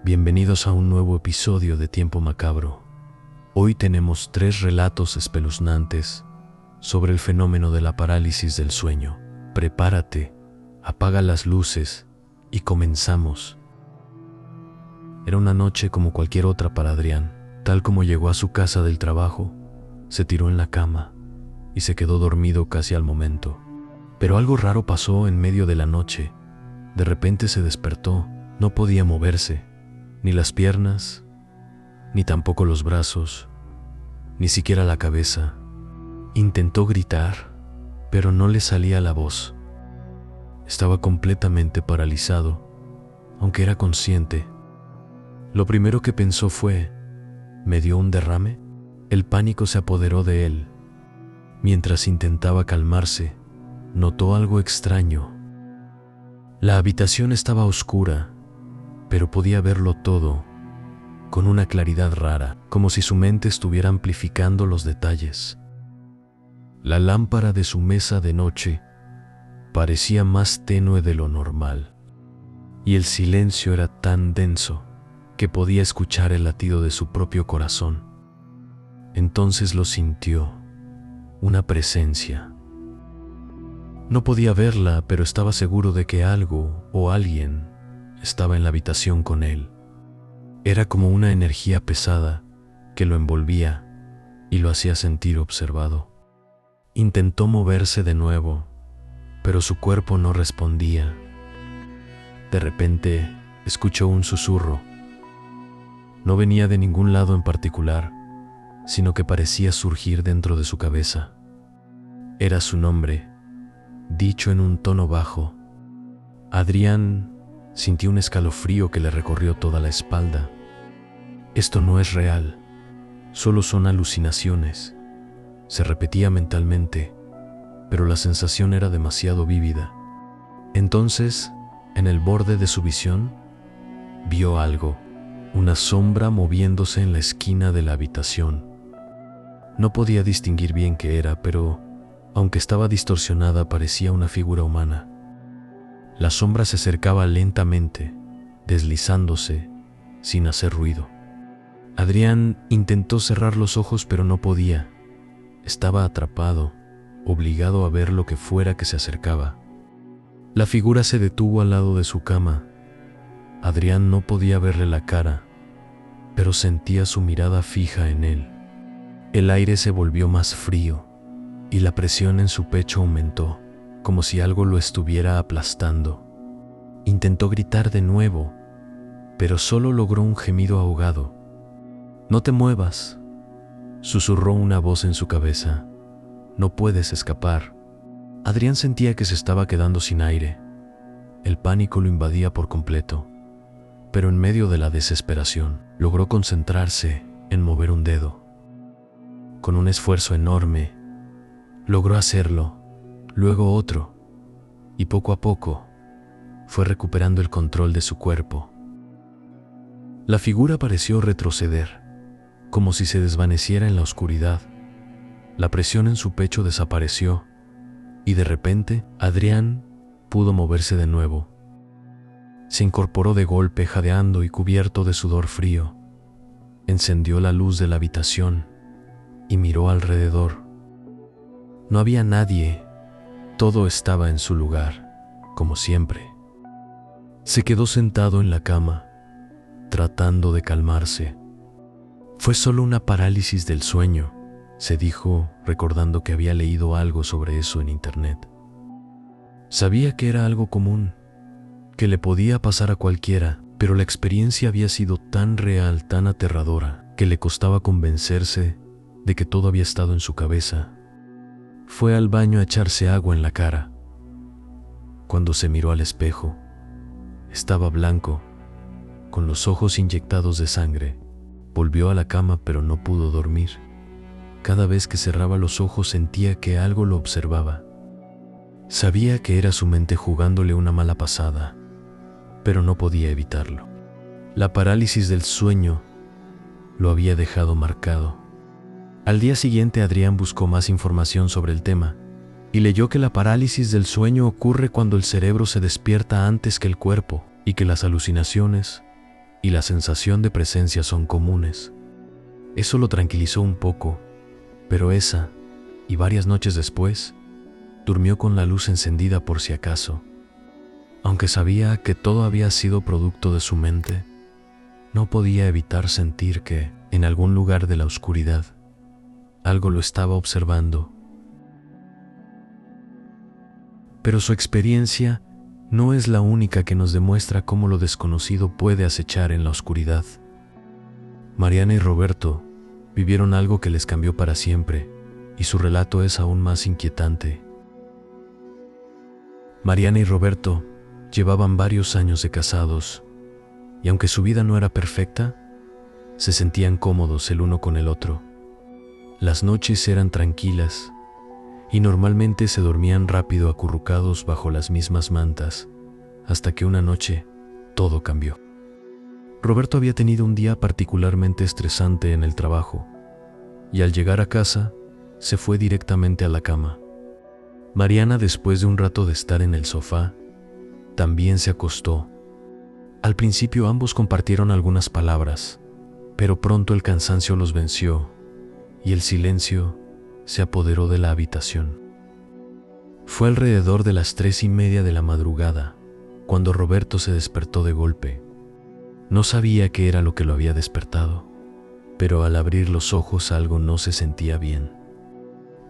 Bienvenidos a un nuevo episodio de Tiempo Macabro. Hoy tenemos 3 relatos espeluznantes sobre el fenómeno de la parálisis del sueño. Prepárate, apaga las luces y comenzamos. Era una noche como cualquier otra para Adrián. Tal como llegó a su casa del trabajo, se tiró en la cama y se quedó dormido casi al momento. Pero algo raro pasó en medio de la noche. De repente se despertó, no podía moverse. Ni las piernas, ni tampoco los brazos, ni siquiera la cabeza. Intentó gritar, pero no le salía la voz. Estaba completamente paralizado, aunque era consciente. Lo primero que pensó fue, ¿me dio un derrame? El pánico se apoderó de él. Mientras intentaba calmarse, notó algo extraño. La habitación estaba oscura, pero podía verlo todo, con una claridad rara, como si su mente estuviera amplificando los detalles. La lámpara de su mesa de noche parecía más tenue de lo normal, y el silencio era tan denso que podía escuchar el latido de su propio corazón. Entonces lo sintió, una presencia. No podía verla, pero estaba seguro de que algo o alguien estaba en la habitación con él. Era como una energía pesada que lo envolvía y lo hacía sentir observado. Intentó moverse de nuevo, pero su cuerpo no respondía. De repente, escuchó un susurro. No venía de ningún lado en particular, sino que parecía surgir dentro de su cabeza. Era su nombre, dicho en un tono bajo. Adrián sintió un escalofrío que le recorrió toda la espalda. Esto no es real, solo son alucinaciones. Se repetía mentalmente, pero la sensación era demasiado vívida. Entonces, en el borde de su visión, vio algo, una sombra moviéndose en la esquina de la habitación. No podía distinguir bien qué era, pero, aunque estaba distorsionada, parecía una figura humana. La sombra se acercaba lentamente, deslizándose, sin hacer ruido. Adrián intentó cerrar los ojos, pero no podía. Estaba atrapado, obligado a ver lo que fuera que se acercaba. La figura se detuvo al lado de su cama. Adrián no podía verle la cara, pero sentía su mirada fija en él. El aire se volvió más frío, y la presión en su pecho aumentó, como si algo lo estuviera aplastando. Intentó gritar de nuevo, pero solo logró un gemido ahogado. «No te muevas», susurró una voz en su cabeza. «No puedes escapar». Adrián sentía que se estaba quedando sin aire. El pánico lo invadía por completo, pero en medio de la desesperación, logró concentrarse en mover un dedo. Con un esfuerzo enorme, logró hacerlo. Luego otro, y poco a poco, fue recuperando el control de su cuerpo. La figura pareció retroceder, como si se desvaneciera en la oscuridad. La presión en su pecho desapareció, y de repente, Adrián pudo moverse de nuevo. Se incorporó de golpe, jadeando y cubierto de sudor frío. Encendió la luz de la habitación y miró alrededor. No había nadie. Todo estaba en su lugar, como siempre. Se quedó sentado en la cama, tratando de calmarse. Fue solo una parálisis del sueño, se dijo, recordando que había leído algo sobre eso en internet. Sabía que era algo común, que le podía pasar a cualquiera, pero la experiencia había sido tan real, tan aterradora, que le costaba convencerse de que todo había estado en su cabeza. Fue al baño a echarse agua en la cara. Cuando se miró al espejo, estaba blanco, con los ojos inyectados de sangre. Volvió a la cama, pero no pudo dormir. Cada vez que cerraba los ojos sentía que algo lo observaba. Sabía que era su mente jugándole una mala pasada, pero no podía evitarlo. La parálisis del sueño lo había dejado marcado. Al día siguiente, Adrián buscó más información sobre el tema y leyó que la parálisis del sueño ocurre cuando el cerebro se despierta antes que el cuerpo y que las alucinaciones y la sensación de presencia son comunes. Eso lo tranquilizó un poco, pero esa, y varias noches después, durmió con la luz encendida por si acaso. Aunque sabía que todo había sido producto de su mente, no podía evitar sentir que, en algún lugar de la oscuridad, algo lo estaba observando. Pero su experiencia no es la única que nos demuestra cómo lo desconocido puede acechar en la oscuridad. Mariana y Roberto vivieron algo que les cambió para siempre, y su relato es aún más inquietante. Mariana y Roberto llevaban varios años de casados, y aunque su vida no era perfecta, se sentían cómodos el uno con el otro. Las noches eran tranquilas, y normalmente se dormían rápido acurrucados bajo las mismas mantas, hasta que una noche todo cambió. Roberto había tenido un día particularmente estresante en el trabajo, y al llegar a casa, se fue directamente a la cama. Mariana, después de un rato de estar en el sofá, también se acostó. Al principio ambos compartieron algunas palabras, pero pronto el cansancio los venció, y el silencio se apoderó de la habitación. Fue alrededor de las 3:30 de la madrugada, cuando Roberto se despertó de golpe. No sabía qué era lo que lo había despertado, pero al abrir los ojos algo no se sentía bien.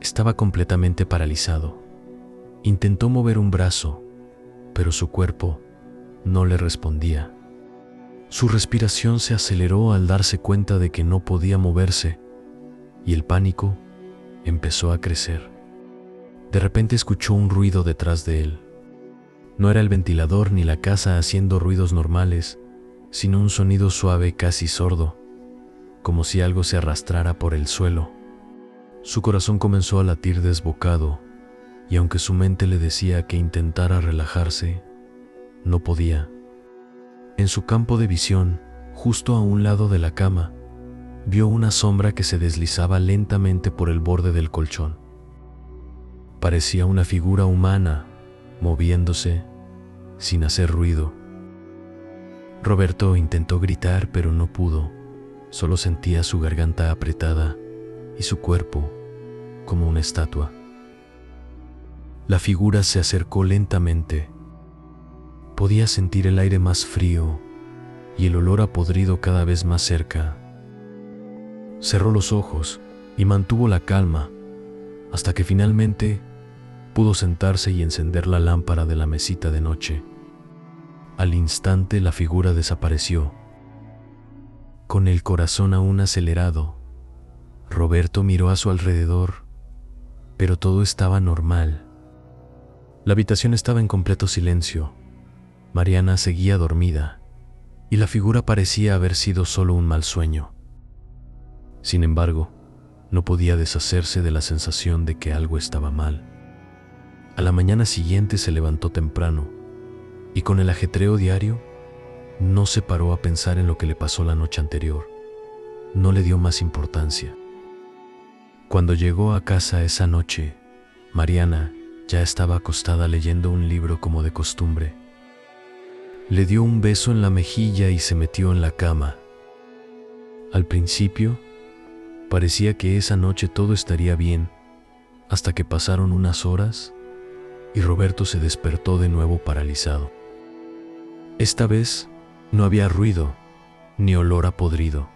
Estaba completamente paralizado. Intentó mover un brazo, pero su cuerpo no le respondía. Su respiración se aceleró al darse cuenta de que no podía moverse, y el pánico empezó a crecer. De repente escuchó un ruido detrás de él. No era el ventilador ni la casa haciendo ruidos normales, sino un sonido suave, casi sordo, como si algo se arrastrara por el suelo. Su corazón comenzó a latir desbocado, y aunque su mente le decía que intentara relajarse, no podía. En su campo de visión, justo a un lado de la cama, vio una sombra que se deslizaba lentamente por el borde del colchón. Parecía una figura humana, moviéndose, sin hacer ruido. Roberto intentó gritar, pero no pudo. Solo sentía su garganta apretada y su cuerpo como una estatua. La figura se acercó lentamente. Podía sentir el aire más frío y el olor a podrido cada vez más cerca. Cerró los ojos y mantuvo la calma hasta que finalmente pudo sentarse y encender la lámpara de la mesita de noche. Al instante la figura desapareció. Con el corazón aún acelerado, Roberto miró a su alrededor, pero todo estaba normal. La habitación estaba en completo silencio. Mariana seguía dormida, y la figura parecía haber sido solo un mal sueño. Sin embargo, no podía deshacerse de la sensación de que algo estaba mal. A la mañana siguiente se levantó temprano, y con el ajetreo diario, no se paró a pensar en lo que le pasó la noche anterior. No le dio más importancia. Cuando llegó a casa esa noche, Mariana ya estaba acostada leyendo un libro como de costumbre. Le dio un beso en la mejilla y se metió en la cama. Al principio, parecía que esa noche todo estaría bien, hasta que pasaron unas horas y Roberto se despertó de nuevo paralizado. Esta vez no había ruido ni olor a podrido,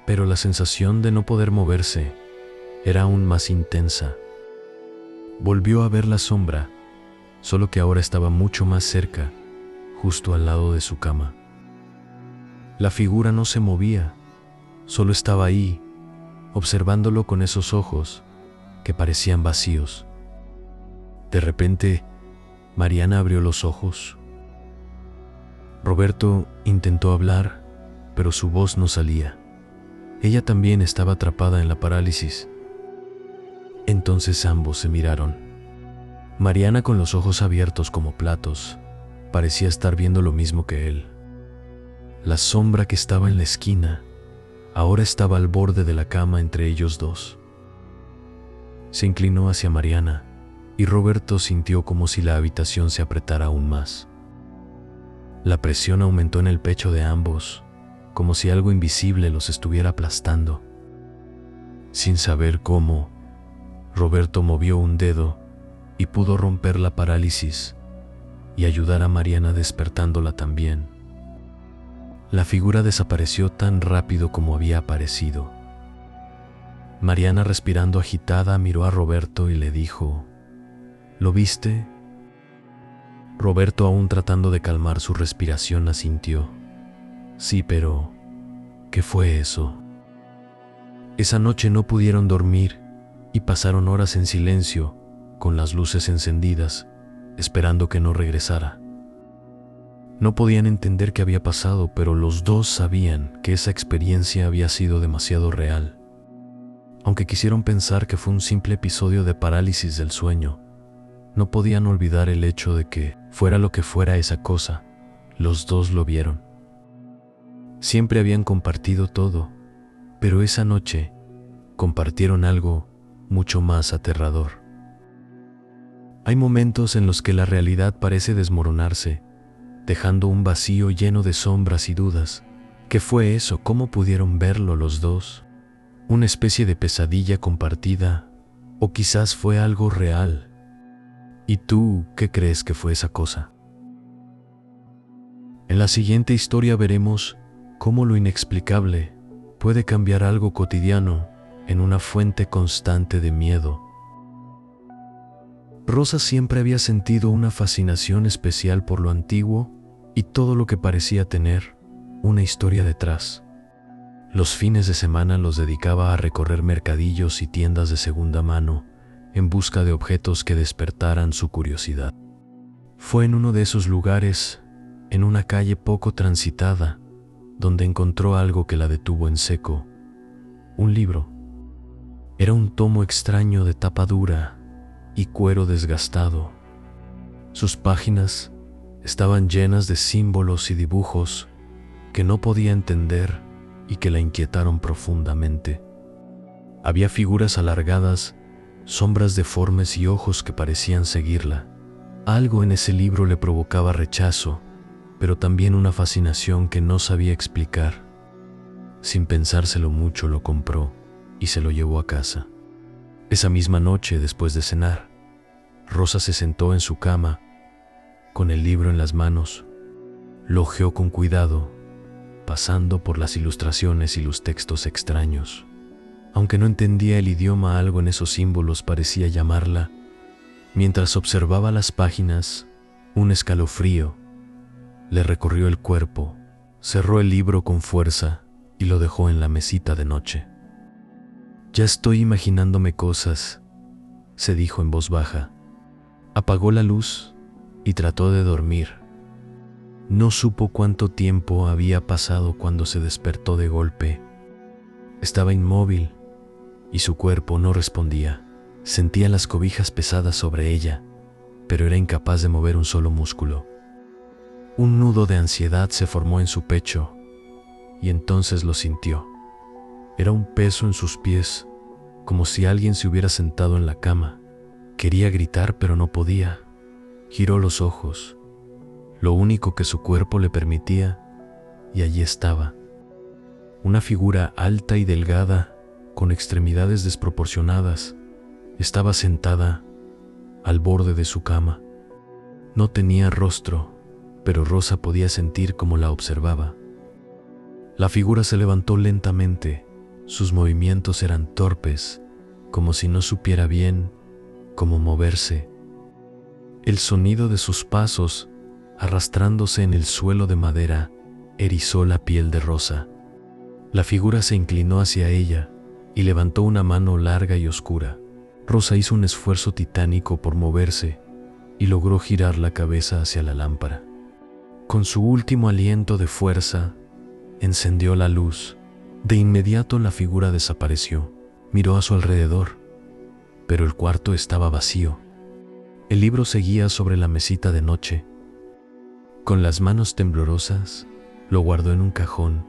pero la sensación de no poder moverse era aún más intensa. Volvió a ver la sombra, solo que ahora estaba mucho más cerca, justo al lado de su cama. La figura no se movía, solo estaba ahí, observándolo con esos ojos que parecían vacíos. De repente, Mariana abrió los ojos. Roberto intentó hablar, pero su voz no salía. Ella también estaba atrapada en la parálisis. Entonces ambos se miraron. Mariana, con los ojos abiertos como platos, parecía estar viendo lo mismo que él. La sombra que estaba en la esquina ahora estaba al borde de la cama entre ellos dos. Se inclinó hacia Mariana y Roberto sintió como si la habitación se apretara aún más. La presión aumentó en el pecho de ambos como si algo invisible los estuviera aplastando. Sin saber cómo, Roberto movió un dedo y pudo romper la parálisis y ayudar a Mariana despertándola también. La figura desapareció tan rápido como había aparecido. Mariana, respirando agitada, miró a Roberto y le dijo: ¿Lo viste? Roberto, aún tratando de calmar su respiración, asintió. Sí, pero ¿qué fue eso? Esa noche no pudieron dormir y pasaron horas en silencio, con las luces encendidas, esperando que no regresara. No podían entender qué había pasado, pero los dos sabían que esa experiencia había sido demasiado real. Aunque quisieron pensar que fue un simple episodio de parálisis del sueño, no podían olvidar el hecho de que, fuera lo que fuera esa cosa, los dos lo vieron. Siempre habían compartido todo, pero esa noche compartieron algo mucho más aterrador. Hay momentos en los que la realidad parece desmoronarse, dejando un vacío lleno de sombras y dudas. ¿Qué fue eso? ¿Cómo pudieron verlo los dos? ¿Una especie de pesadilla compartida? ¿O quizás fue algo real? ¿Y tú qué crees que fue esa cosa? En la siguiente historia veremos cómo lo inexplicable puede cambiar algo cotidiano en una fuente constante de miedo. Rosa siempre había sentido una fascinación especial por lo antiguo y todo lo que parecía tener una historia detrás. Los fines de semana los dedicaba a recorrer mercadillos y tiendas de segunda mano en busca de objetos que despertaran su curiosidad. Fue en uno de esos lugares, en una calle poco transitada, donde encontró algo que la detuvo en seco: un libro. Era un tomo extraño de tapa dura y cuero desgastado. Sus páginas estaban llenas de símbolos y dibujos que no podía entender y que la inquietaron profundamente. Había figuras alargadas, sombras deformes y ojos que parecían seguirla. Algo en ese libro le provocaba rechazo, pero también una fascinación que no sabía explicar. Sin pensárselo mucho, lo compró y se lo llevó a casa. Esa misma noche, después de cenar, Rosa se sentó en su cama, con el libro en las manos. Lo hojeó con cuidado, pasando por las ilustraciones y los textos extraños. Aunque no entendía el idioma, algo en esos símbolos parecía llamarla. Mientras observaba las páginas, un escalofrío le recorrió el cuerpo. Cerró el libro con fuerza y lo dejó en la mesita de noche. «Ya estoy imaginándome cosas», se dijo en voz baja. Apagó la luz y trató de dormir. No supo cuánto tiempo había pasado cuando se despertó de golpe. Estaba inmóvil y su cuerpo no respondía. Sentía las cobijas pesadas sobre ella, pero era incapaz de mover un solo músculo. Un nudo de ansiedad se formó en su pecho y entonces lo sintió. Era un peso en sus pies, como si alguien se hubiera sentado en la cama. Quería gritar, pero no podía. Giró los ojos, lo único que su cuerpo le permitía, y allí estaba. Una figura alta y delgada, con extremidades desproporcionadas, estaba sentada al borde de su cama. No tenía rostro, pero Rosa podía sentir cómo la observaba. La figura se levantó lentamente. Sus movimientos eran torpes, como si no supiera bien cómo moverse. El sonido de sus pasos, arrastrándose en el suelo de madera, erizó la piel de Rosa. La figura se inclinó hacia ella y levantó una mano larga y oscura. Rosa hizo un esfuerzo titánico por moverse y logró girar la cabeza hacia la lámpara. Con su último aliento de fuerza, encendió la luz. De inmediato la figura desapareció. Miró a su alrededor, pero el cuarto estaba vacío. El libro seguía sobre la mesita de noche. Con las manos temblorosas, lo guardó en un cajón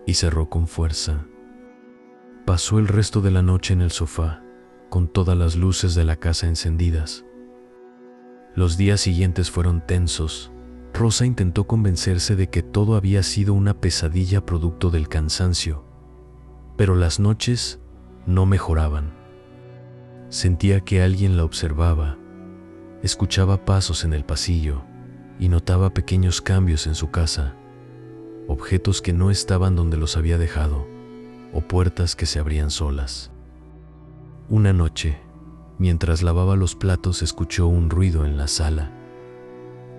y cerró con fuerza. Pasó el resto de la noche en el sofá, con todas las luces de la casa encendidas. Los días siguientes fueron tensos. Rosa intentó convencerse de que todo había sido una pesadilla producto del cansancio, pero las noches no mejoraban. Sentía que alguien la observaba, escuchaba pasos en el pasillo y notaba pequeños cambios en su casa, objetos que no estaban donde los había dejado o puertas que se abrían solas. Una noche, mientras lavaba los platos, escuchó un ruido en la sala.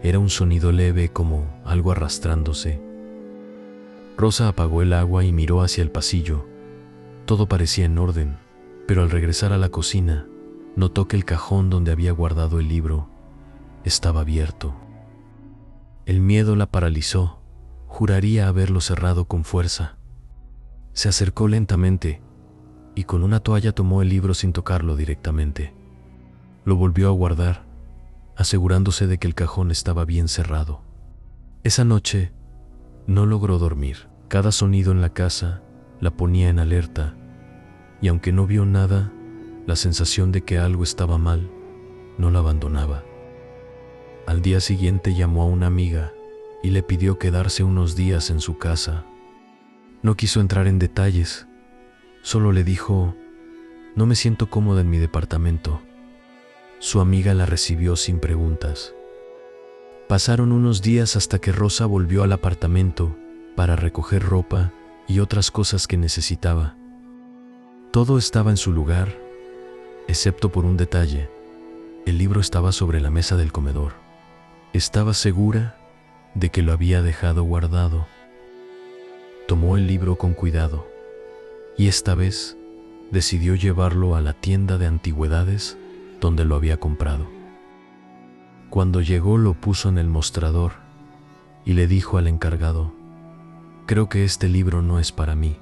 Era un sonido leve, como algo arrastrándose. Rosa apagó el agua y miró hacia el pasillo. Todo parecía en orden, pero al regresar a la cocina, notó que el cajón donde había guardado el libro estaba abierto. El miedo la paralizó. Juraría haberlo cerrado con fuerza. Se acercó lentamente y con una toalla tomó el libro sin tocarlo directamente. Lo volvió a guardar, asegurándose de que el cajón estaba bien cerrado. Esa noche no logró dormir. Cada sonido en la casa la ponía en alerta, y aunque no vio nada, la sensación de que algo estaba mal no la abandonaba. Al día siguiente llamó a una amiga y le pidió quedarse unos días en su casa. No quiso entrar en detalles, solo le dijo: «No me siento cómoda en mi departamento». Su amiga la recibió sin preguntas. Pasaron unos días hasta que Rosa volvió al apartamento para recoger ropa y otras cosas que necesitaba. Todo estaba en su lugar, excepto por un detalle. El libro estaba sobre la mesa del comedor. Estaba segura de que lo había dejado guardado. Tomó el libro con cuidado y esta vez decidió llevarlo a la tienda de antigüedades donde lo había comprado. Cuando llegó, lo puso en el mostrador y le dijo al encargado: «Creo que este libro no es para mí».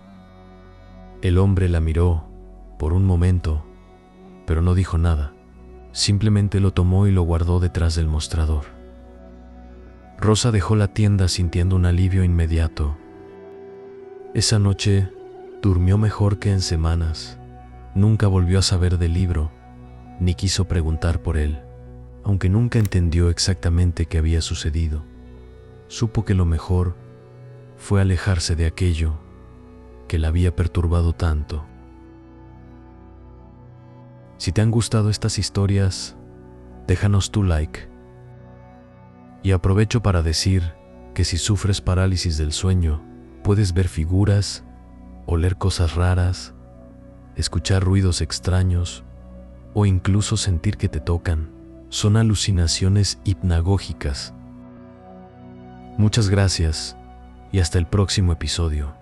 El hombre la miró por un momento, pero no dijo nada. Simplemente lo tomó y lo guardó detrás del mostrador. Rosa dejó la tienda sintiendo un alivio inmediato. Esa noche durmió mejor que en semanas. Nunca volvió a saber del libro, ni quiso preguntar por él. Aunque nunca entendió exactamente qué había sucedido, supo que lo mejor fue alejarse de aquello que la había perturbado tanto. Si te han gustado estas historias, déjanos tu like. Y aprovecho para decir que si sufres parálisis del sueño, puedes ver figuras, oler cosas raras, escuchar ruidos extraños o incluso sentir que te tocan. Son alucinaciones hipnagógicas. Muchas gracias y hasta el próximo episodio.